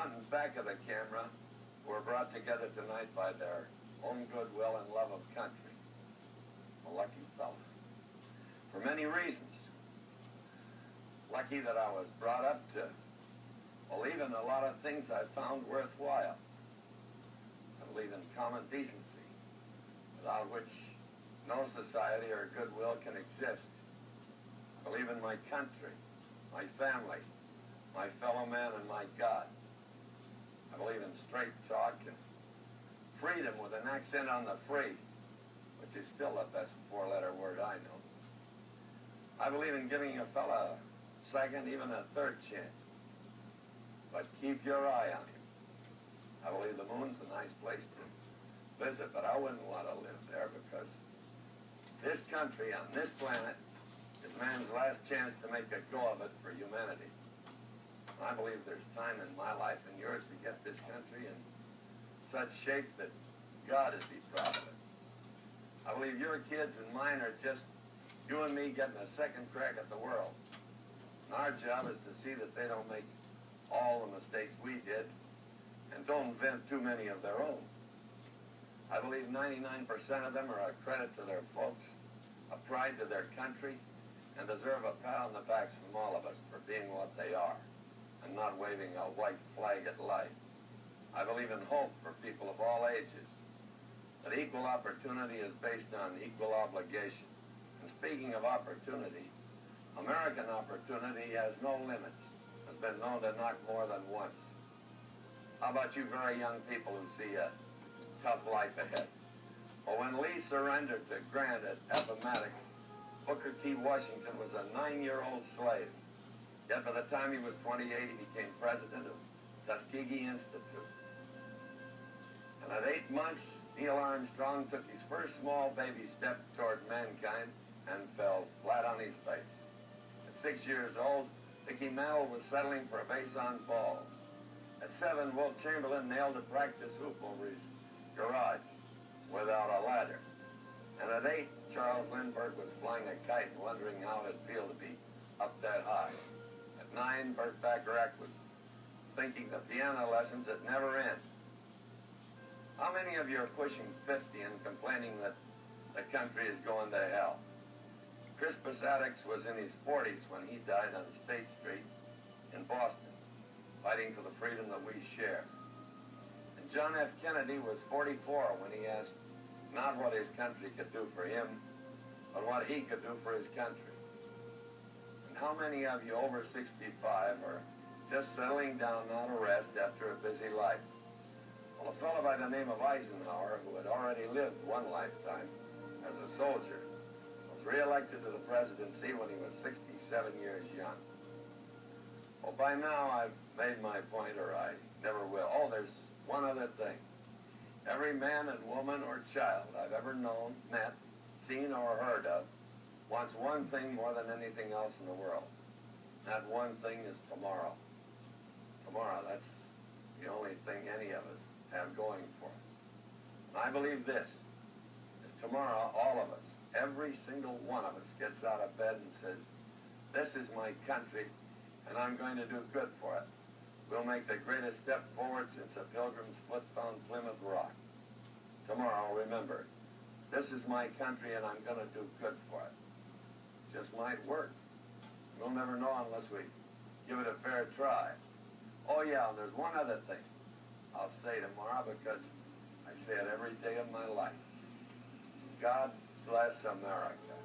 front and back of the camera who are brought together tonight by their own goodwill and love of country. A lucky fella. For many reasons. Lucky that I was brought up to believe in a lot of things I found worthwhile. I believe in common decency, without which no society or goodwill can exist. I believe in my country, my family, my fellow man, and my God. I believe in straight talk and freedom with an accent on the free, which is still the best four-letter word I know. I believe in giving a fella a second, even a third chance. But keep your eye on him. I believe the moon's a nice place to visit, but I wouldn't want to live there because this country on this planet is man's last chance to make a go of it for humanity. I believe there's time in my life and yours to get this country in such shape that God would be proud of it. I believe your kids and mine are just you and me getting a second crack at the world. And our job is to see that they don't make all the mistakes we did and don't invent too many of their own. I believe 99% of them are a credit to their folks, a pride to their country, and deserve a pat on the backs from all of us for being what they are and not waving a white flag at life. I believe in hope for people of all ages, that equal opportunity is based on equal obligation. And speaking of opportunity, American opportunity has no limits, has been known to knock more than once. How about you very young people who see a tough life ahead? Well, when Lee surrendered to Grant at Appomattox, Booker T. Washington was a 9-year-old slave. Yet by the time he was 28, he became president of Tuskegee Institute. And at 8 months, Neil Armstrong took his first small baby step toward mankind and fell flat on his face. At 6 years old, Mickey Mantle was settling for a base on balls. At 7, Wilt Chamberlain nailed a practice hoop over his garage without a ladder. And at 8, Charles Lindbergh was flying a kite and wondering how it'd feel to be up that high. At 9, Burt Bacharach was thinking the piano lessons would never end. How many of you are pushing 50 and complaining that the country is going to hell? Crispus Attucks was in his 40s when he died on State Street in Boston, fighting for the freedom that we share. And John F. Kennedy was 44 when he asked not what his country could do for him, but what he could do for his country. And how many of you over 65 are just settling down now to rest after a busy life? Well, a fellow by the name of Eisenhower, who had already lived one lifetime as a soldier, was reelected to the presidency when he was 67 years young. Well, by now I've made my point, or I never will. Oh, there's one other thing. Every man and woman or child I've ever known, met, seen, or heard of wants one thing more than anything else in the world. That one thing is tomorrow. Tomorrow, that's the only thing any of us have going for us. And I believe this. If tomorrow all of us, every single one of us gets out of bed and says, this is my country and I'm going to do good for it, we'll make the greatest step forward since a pilgrim's foot found Plymouth Rock. Tomorrow, remember, this is my country and I'm going to do good for it. Just might work. We'll never know unless we give it a fair try. Oh yeah, and there's one other thing I'll say tomorrow because I say it every day of my life. God bless America.